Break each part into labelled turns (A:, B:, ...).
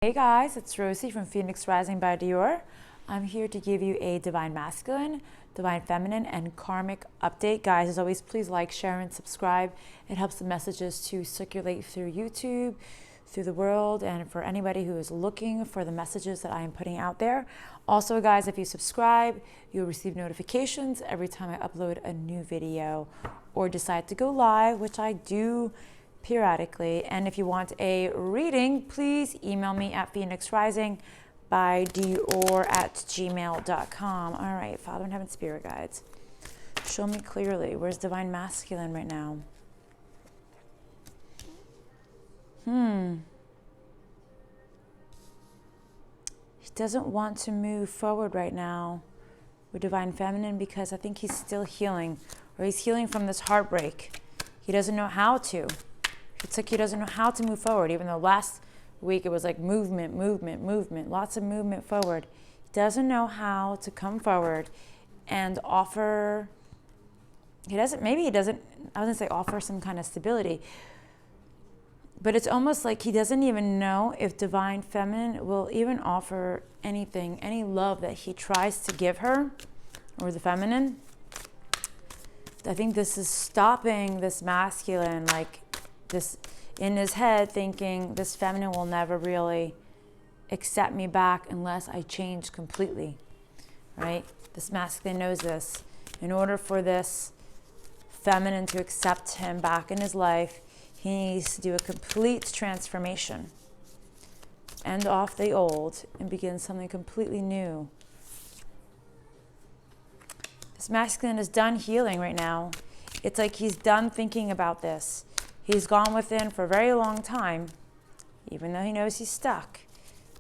A: Hey guys, it's Rosie from Phoenix Rising by Dior. I'm here to give you a Divine Masculine, Divine Feminine, and Karmic update. Guys, as always, please like, share, and subscribe. It helps the messages to circulate through YouTube, through the world, and for anybody who is looking for the messages that I am putting out there. Also, guys, if you subscribe, you'll receive notifications every time I upload a new video or decide to go live, which I do periodically. And if you want a reading, please email me at phoenixrisingbydior@gmail.com. All right, Father in Heaven, Spirit Guides, show me clearly, where's Divine Masculine right now? He doesn't want to move forward right now with Divine Feminine because I think he's still healing, or he's healing from this heartbreak. He doesn't know how to. It's like he doesn't know how to move forward, even though last week it was like movement, lots of movement forward. He doesn't know how to come forward and offer, I was gonna say offer some kind of stability, but it's almost like he doesn't even know if Divine Feminine will even offer anything, any love that he tries to give her, or the feminine. I think this is stopping this masculine, like this in his head, thinking this feminine will never really accept me back unless I change completely, right? This masculine knows this. In order for this feminine to accept him back in his life, he needs to do a complete transformation, end off the old and begin something completely new. This masculine is done healing right now. It's like he's done thinking about this. He's gone within for a very long time, even though he knows he's stuck.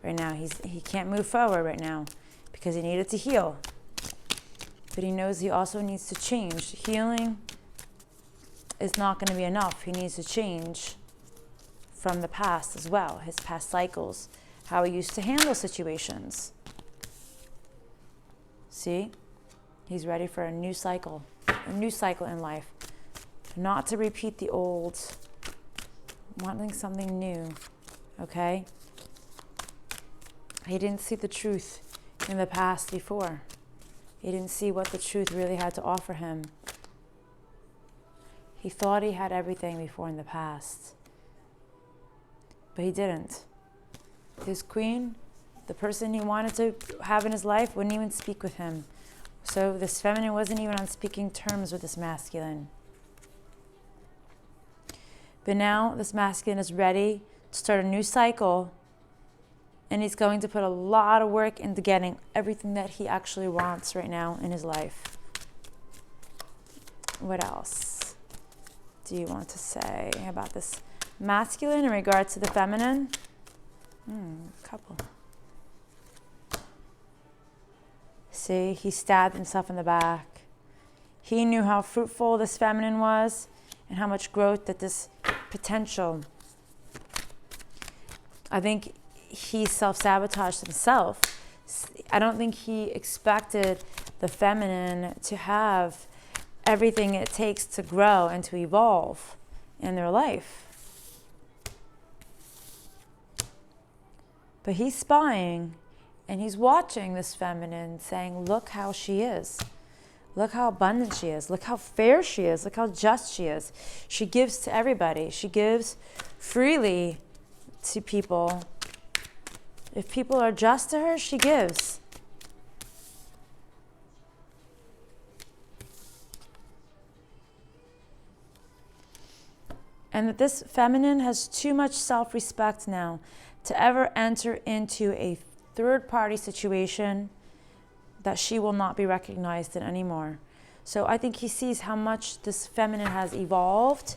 A: Right now, he can't move forward right now because he needed to heal. But he knows he also needs to change. Healing is not going to be enough. He needs to change from the past as well, his past cycles, how he used to handle situations. See? He's ready for a new cycle in life. Not to repeat the old, wanting something new, okay? He didn't see the truth in the past before. He didn't see what the truth really had to offer him. He thought he had everything before in the past, but he didn't. His queen, the person he wanted to have in his life, wouldn't even speak with him. So this feminine wasn't even on speaking terms with this masculine. But now this masculine is ready to start a new cycle, and he's going to put a lot of work into getting everything that he actually wants right now in his life. What else do you want to say about this masculine in regards to the feminine? Couple. See, he stabbed himself in the back. He knew how fruitful this feminine was and how much growth that this potential. I think he self-sabotaged himself. I don't think he expected the feminine to have everything it takes to grow and to evolve in their life. But he's spying and he's watching this feminine, saying, look how she is. Look how abundant she is. Look how fair she is. Look how just she is. She gives to everybody. She gives freely to people. If people are just to her, she gives. And that this feminine has too much self-respect now to ever enter into a third-party situation that she will not be recognized in anymore. So I think he sees how much this feminine has evolved,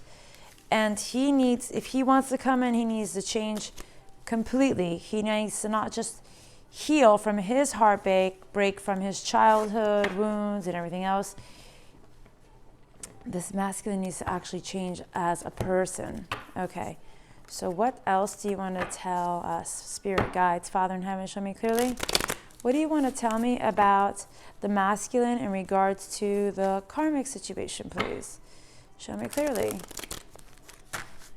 A: and he needs, if he wants to come in, he needs to change completely. He needs to not just heal from his heartbreak, break from his childhood wounds and everything else. This masculine needs to actually change as a person. Okay, so what else do you want to tell us, Spirit Guides, Father in Heaven, show me clearly? What do you want to tell me about the masculine in regards to the karmic situation, please? Show me clearly.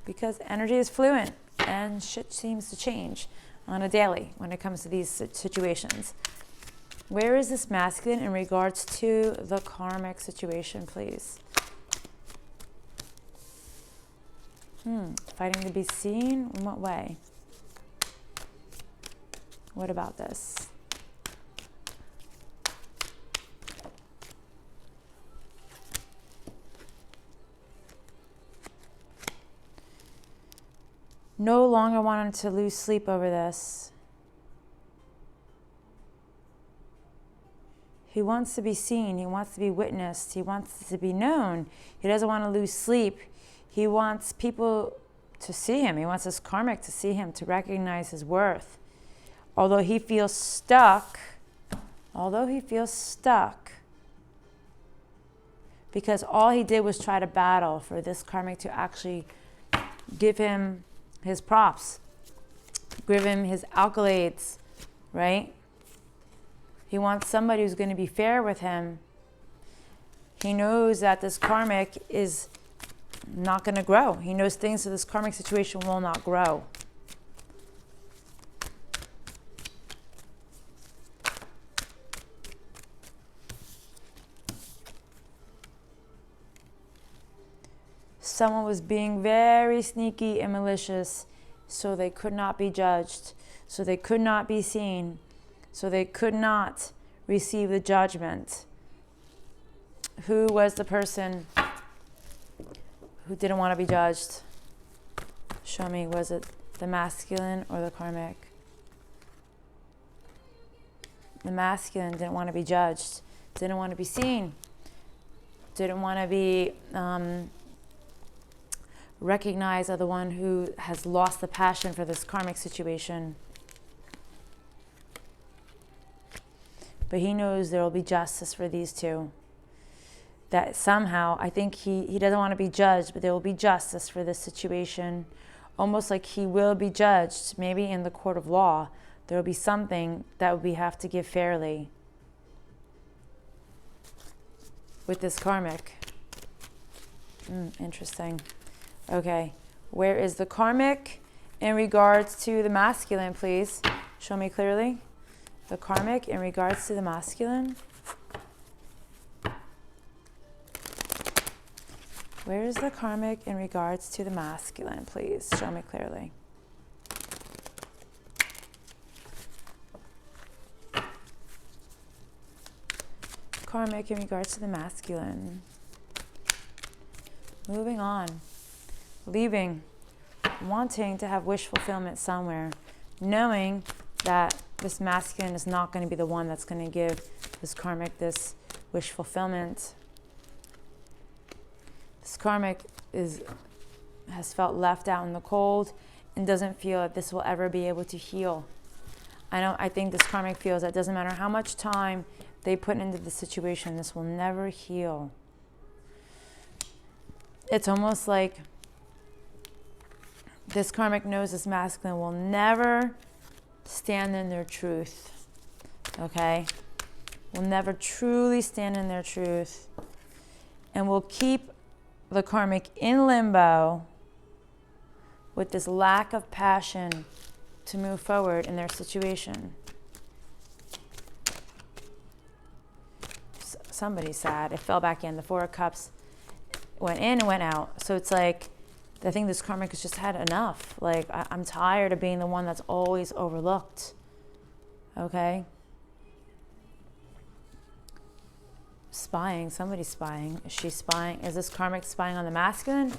A: Because energy is fluent and shit seems to change. on a daily when it comes to these situations. Where is this masculine in regards to the karmic situation, please? Fighting to be seen? In what way? What about this? No longer wanting to lose sleep over this. He wants to be seen. He wants to be witnessed. He wants to be known. He doesn't want to lose sleep. He wants people to see him. He wants his karmic to see him, to recognize his worth. Although he feels stuck, because all he did was try to battle for this karmic to actually give him his props, give him his accolades, right? He wants somebody who's going to be fair with him. He knows that this karmic is not going to grow. He knows things in this karmic situation will not grow. Someone was being very sneaky and malicious, so they could not be judged, so they could not be seen, so they could not receive the judgment. Who was the person who didn't want to be judged? Show me, was it the masculine or the karmic? The masculine didn't want to be judged, didn't want to be seen, didn't want to be recognized as the one who has lost the passion for this karmic situation. But he knows there will be justice for these two. That somehow, I think he doesn't want to be judged, but there will be justice for this situation. Almost like he will be judged, maybe in the court of law. There will be something that we have to give fairly with this karmic. Interesting. Okay, where is the karmic in regards to the masculine, please? Show me clearly. The karmic in regards to the masculine. Where is the karmic in regards to the masculine, please? Show me clearly. Karmic in regards to the masculine. Moving on. Leaving, wanting to have wish fulfillment somewhere, knowing that this masculine is not going to be the one that's going to give this karmic this wish fulfillment. This karmic has felt left out in the cold and doesn't feel that this will ever be able to heal. I think this karmic feels that it doesn't matter how much time they put into the situation, this will never heal. It's almost like this karmic knows this masculine will never stand in their truth, okay? Will never truly stand in their truth and will keep the karmic in limbo with this lack of passion to move forward in their situation. Somebody's sad. It fell back in. The Four of Cups went in and went out. So it's like, I think this karmic has just had enough. Like, I'm tired of being the one that's always overlooked. Okay? Spying. Somebody's spying. Is she spying? Is this karmic spying on the masculine?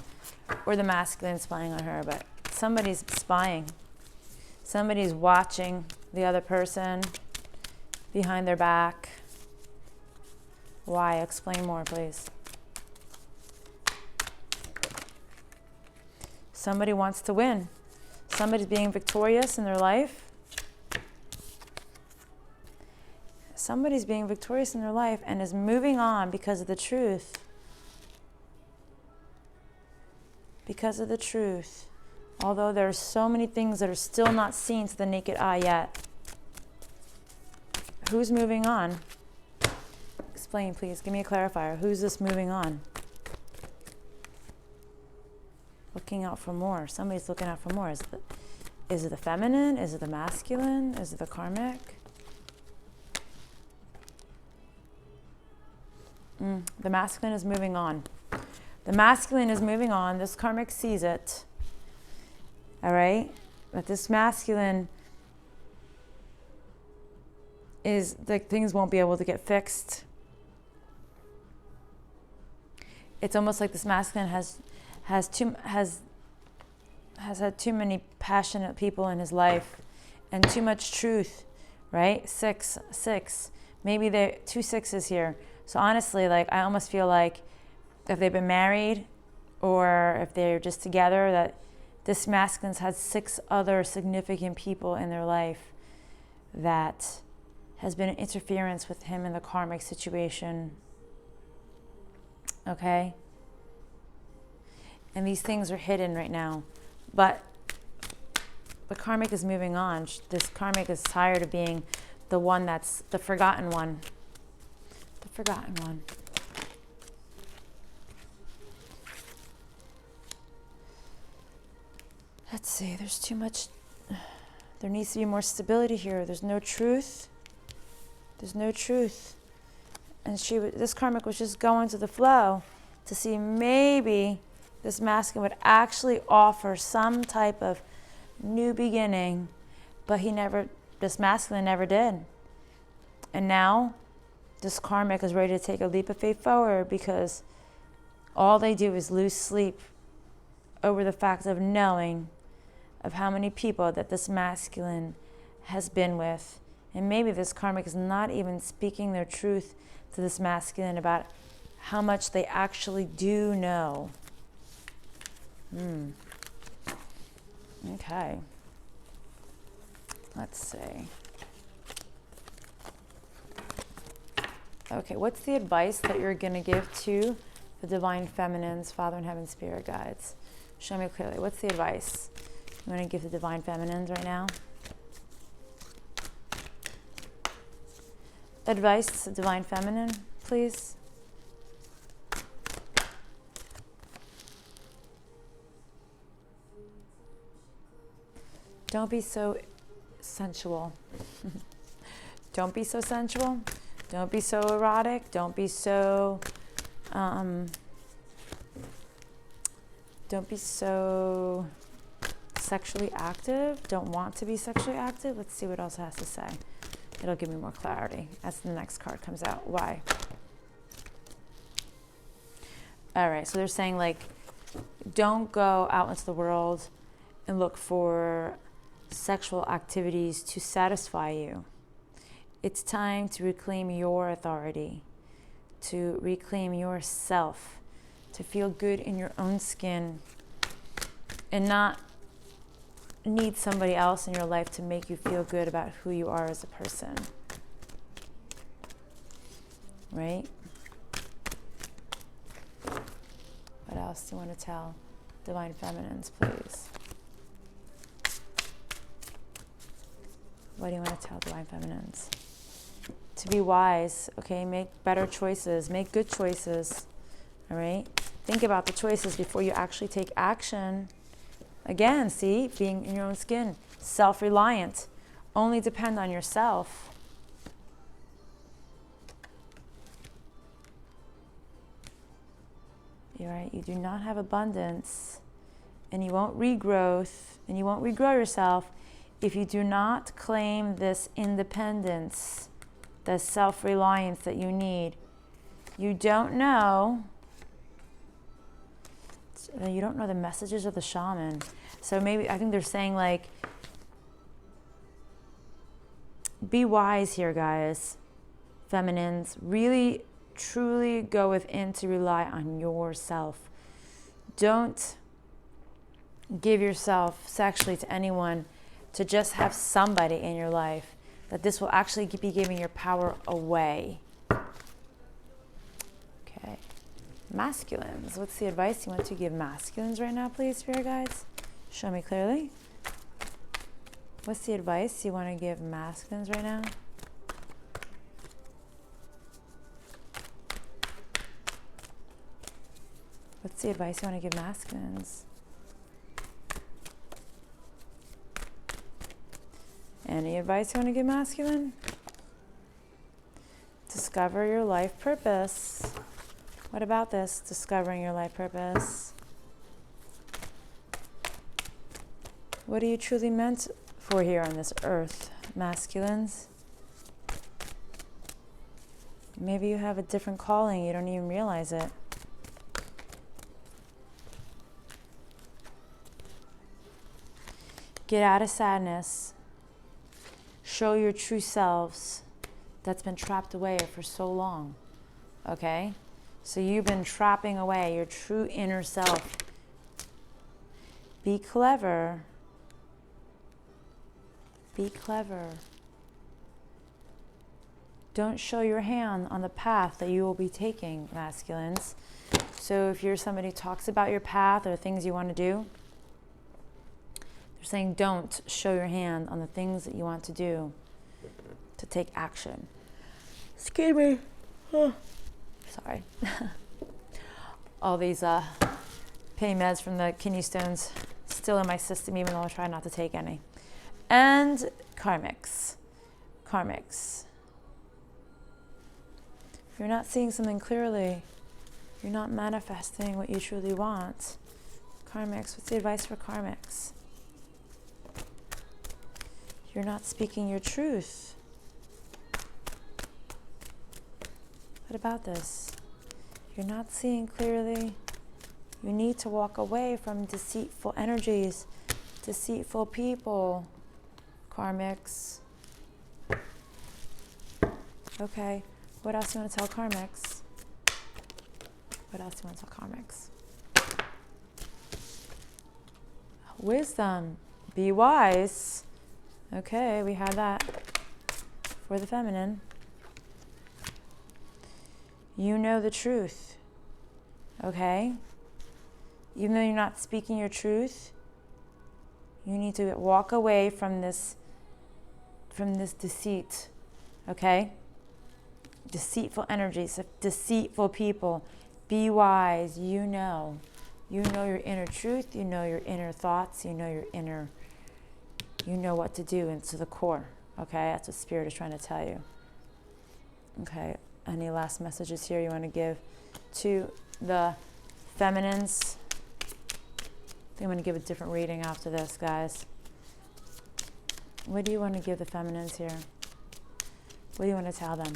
A: Or the masculine spying on her? But somebody's spying. Somebody's watching the other person behind their back. Why? Explain more, please. Somebody wants to win. Somebody's being victorious in their life. Somebody's being victorious in their life and is moving on because of the truth. Because of the truth. Although there are so many things that are still not seen to the naked eye yet. Who's moving on? Explain, please. Give me a clarifier. Who's this moving on? Looking out for more. Somebody's looking out for more. Is it the feminine? Is it the masculine? Is it the karmic? The masculine is moving on. The masculine is moving on. This karmic sees it. All right? But this masculine is like things won't be able to get fixed. It's almost like this masculine has had too many passionate people in his life and too much truth, right? Six. Maybe there 2 6s here. So honestly, like I almost feel like if they've been married or if they're just together, that this masculine's had 6 other significant people in their life that has been an interference with him in the karmic situation. Okay? And these things are hidden right now. But the karmic is moving on. This karmic is tired of being the one that's the forgotten one. The forgotten one. Let's see, there's too much. There needs to be more stability here. There's no truth. There's no truth. And this karmic was just going to the flow to see maybe this masculine would actually offer some type of new beginning, but this masculine never did. And now this karmic is ready to take a leap of faith forward because all they do is lose sleep over the fact of knowing of how many people that this masculine has been with. And maybe this karmic is not even speaking their truth to this masculine about how much they actually do know. Okay. Let's see. Okay, what's the advice that you're going to give to the divine feminines, Father in Heaven, Spirit Guides? Show me clearly. What's the advice you want to give the divine feminines right now? Advice to divine feminine, please. Don't be so sensual. Don't be so sensual. Don't be so erotic. Don't be so sexually active. Don't want to be sexually active. Let's see what else it has to say. It'll give me more clarity as the next card comes out. Why? All right, so they're saying like, don't go out into the world and look for sexual activities to satisfy you. It's time to reclaim your authority, to reclaim yourself, to feel good in your own skin and not need somebody else in your life to make you feel good about who you are as a person. Right? What else do you want to tell divine feminines, please? What do you want to tell divine feminines? To be wise, okay? Make better choices. Make good choices, all right? Think about the choices before you actually take action. Again, see, being in your own skin, self-reliant, only depend on yourself. You're right, you do not have abundance, and you won't regrowth, and you won't regrow yourself if you do not claim this independence, the self-reliance that you need. You don't know the messages of the shaman. So maybe, I think they're saying like, be wise here, guys. Feminines, really, truly go within to rely on yourself. Don't give yourself sexually to anyone to just have somebody in your life, that this will actually be giving your power away. Okay. Masculines. What's the advice you want to give masculines right now, please, Spirit Guides? Show me clearly. What's the advice you want to give masculines right now? What's the advice you want to give masculines? Any advice you want to give, masculine? Discover your life purpose. What about this? Discovering your life purpose. What are you truly meant for here on this earth, masculines? Maybe you have a different calling. You don't even realize it. Get out of sadness. Show your true selves that's been trapped away for so long. Okay? So you've been trapping away your true inner self. Be clever. Be clever. Don't show your hand on the path that you will be taking, masculines. So if you're somebody who talks about your path or things you want to do, they're saying don't show your hand on the things that you want to do to take action. Excuse me. Oh, sorry. All these pain meds from the kidney stones still in my system, even though I try not to take any. And karmics. Karmics. If you're not seeing something clearly, you're not manifesting what you truly want. Karmics, what's the advice for karmics? You're not speaking your truth. What about this? You're not seeing clearly. You need to walk away from deceitful energies, deceitful people. Karmics. Okay, what else do you want to tell karmics? What else do you want to tell karmics? Wisdom. Be wise. Okay, we have that for the feminine. You know the truth. Okay? Even though you're not speaking your truth, you need to walk away from this deceit. Okay? Deceitful energies, deceitful people. Be wise. You know. You know your inner truth. You know your inner thoughts. You know your inner, you know what to do into the core. Okay? That's what Spirit is trying to tell you. Okay? Any last messages here you want to give to the feminines? I think I'm going to give a different reading after this, guys. What do you want to give the feminines here? What do you want to tell them?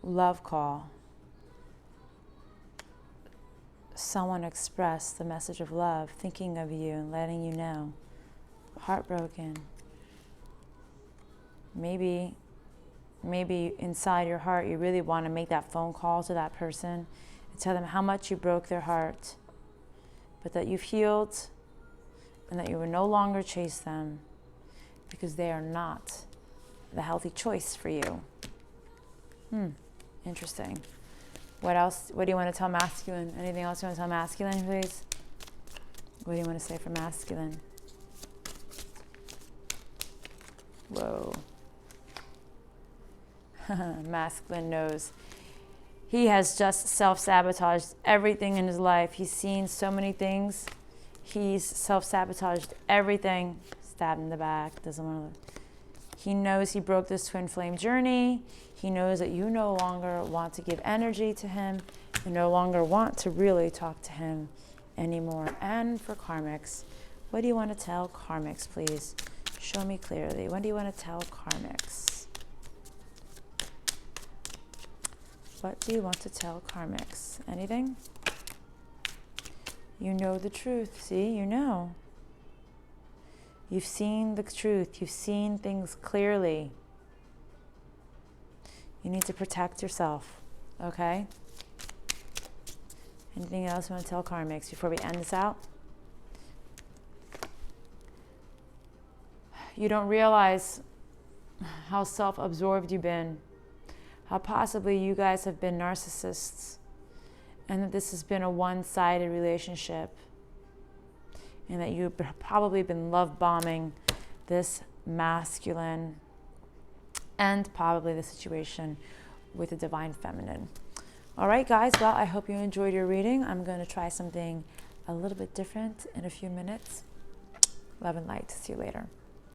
A: Love call. Someone expressed the message of love, thinking of you and letting you know. Heartbroken. Maybe inside your heart you really want to make that phone call to that person and tell them how much you broke their heart, but that you've healed and that you will no longer chase them because they are not the healthy choice for you. Interesting. What else? What do you want to tell masculine? Anything else you want to tell masculine, please? What do you want to say for masculine? Whoa. Masculine knows. He has just self-sabotaged everything in his life. He's seen so many things. He's self-sabotaged everything. Stabbed in the back. Doesn't want to. He knows he broke this twin flame journey. He knows that you no longer want to give energy to him. You no longer want to really talk to him anymore. And for karmics, what do you want to tell karmics, please? Show me clearly. What do you want to tell karmics? What do you want to tell karmics? Anything? You know the truth. See, you know. You've seen the truth. You've seen things clearly. You need to protect yourself, okay? Anything else you want to tell karmics before we end this out? You don't realize how self-absorbed you've been, how possibly you guys have been narcissists, and that this has been a one-sided relationship, and that you've probably been love-bombing this masculine and probably the situation with the divine feminine. All right, guys, well, I hope you enjoyed your reading. I'm going to try something a little bit different in a few minutes. Love and light. See you later.